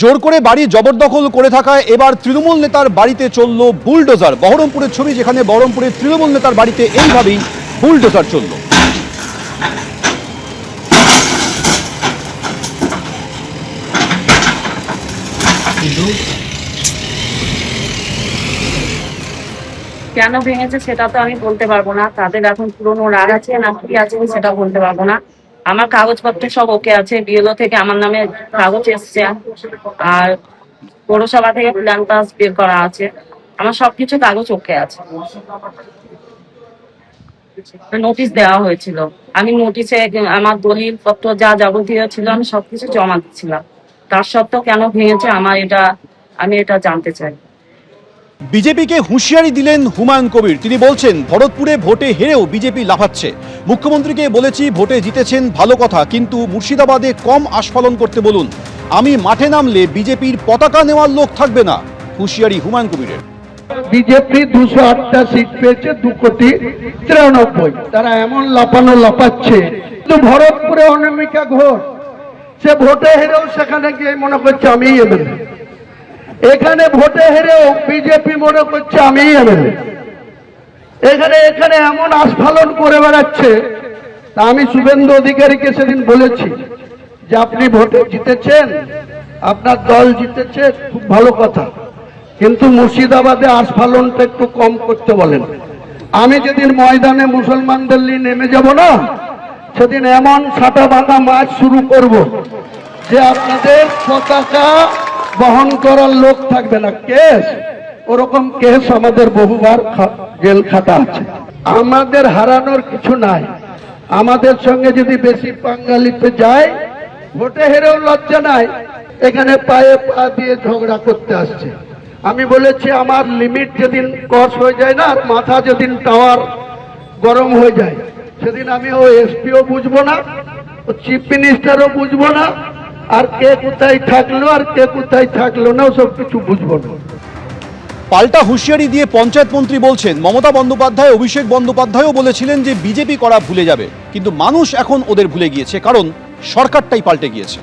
জোর করে বাড়ি জবরদখল করে থাকায় এবার তৃণমূল নেতার বাড়িতে চলল বুলডোজার। বহরমপুরের ছবি, যেখানে বহরমপুরের তৃণমূল নেতার বাড়িতে এইভাবেই বুলডোজার চলল। কেন ভেঙেছে সেটা তো আমি বলতে পারবো না, তাদের এখন পুরোনো রাগ আছে না কি আছে সেটা বলতে পারবো না। আমার কাগজপত্র সব ওকে আছে, বিএলও থেকে আমার নামে কাগজ এসছে, আর পৌরসভা থেকে প্ল্যান পাস বের করা আছে, আমার সবকিছু কাগজ ওকে আছে। নোটিশ দেওয়া হয়েছিল, আমি নোটিশে আমার দলিল পত্র যা যাবতীয় ছিল আমি সবকিছু জমা দিচ্ছিলাম, তার সত্ত্বেও কেন ভেঙেছে আমি এটা জানতে চাই। বিজেপিকে হুঁশিয়ারি দিলেন হুমায়ুন কবির। তিনি বলছেন, ভরতপুরে ভোটে হেরেও বিজেপি লাফাচ্ছে। মুখ্যমন্ত্রীকে বলেছি ভোটে জিতেছেন ভালো কথা, কিন্তু মুর্শিদাবাদে কম আস্ফালন করতে বলুন। আমি মাঠে নামলে বিজেপির পতাকা নেওয়ার লোক থাকবে না। হুঁশিয়ারি হুমায়ুন কবিরের। বিজেপি 208টা সিট পেয়েছে, 2,93,00,000। তারা এমন লাপাচ্ছে, কিন্তু ভরতপুরে অনামিকা ঘোষ সে ভোটে হেরেও সেখানে গিয়ে মনে করছে আমি এমএলএ। এখানে ভোটে হেরেও বিজেপি মনে করছে আমি এমএলএ। এখানে এমন আস্ফালন করে বেড়াচ্ছে। তা আমি শুভেন্দু অধিকারীকে সেদিন বলেছি যে আপনি ভোটে জিতেছেন, আপনার দল জিতেছে, খুব ভালো কথা, কিন্তু মুর্শিদাবাদে আস্ফালনটা একটু কম করতে বলেন। আমি যেদিন ময়দানে মুসলমানদের নিয়ে নেমে যাব না, সেদিন এমন ছাটা বাঁধা মাছ শুরু করব যে আপনাদের পতাকা বহন করার লোক থাকবে না। কেস, ওরকম কেস আমাদের বহুবার জেল খাটা আছে। আমাদের হারানোর কিছু নাই। আমাদের সঙ্গে যদি বেশি বাঙালিতে যায়, ভোটে হেরেও লজ্জা নাই, এখানে পায়ে পা দিয়ে ঝগড়া করতে আসছে। আমি বলেছি আমার লিমিট যেদিন ক্রস হয়ে যায় না, আর মাথা যেদিন টাওয়ার গরম হয়ে যায়, সেদিন আমি ও এসপিও বুঝবো না, ও চিফ মিনিস্টারও বুঝবো না, আর কে কোথায় থাকলো আর কে কোথায় থাকলো না সব কিছু বুঝবো না। পাল্টা হুঁশিয়ারি দিয়ে পঞ্চায়েত মন্ত্রী বলছেন, মমতা বন্দ্যোপাধ্যায়, অভিষেক বন্দ্যোপাধ্যায়ও বলেছিলেন যে বিজেপি করা ভুলে যাবে, কিন্তু মানুষ এখন ওদের ভুলে গিয়েছে, কারণ সরকারটাই পাল্টে গিয়েছে।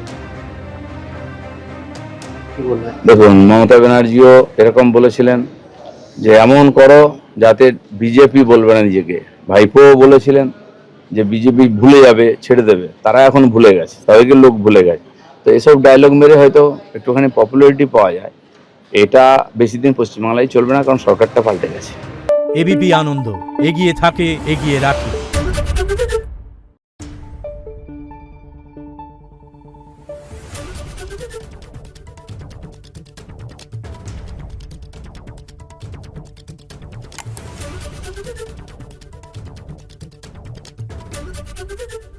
দেখুন, মমতা ব্যানার্জিও এরকম বলেছিলেন যে এমন করো যাতে বিজেপি বলবে না নিজেকে। ভাইপো বলেছিলেন যে বিজেপি ভুলে যাবে, ছেড়ে দেবে। তারা এখন ভুলে গেছে, তাদেরকে লোক ভুলে গেছে। তো এসব ডায়লগ মেরে হয়তো একটুখানি পপুলারিটি পাওয়া যায়, এটা বেশি দিন পশ্চিমবাংলায় চলবে না, কারণ সরকারটা পাল্টে গেছে। এবিপি আনন্দ, এগিয়ে থাকে, এগিয়ে রাখে। Thank you.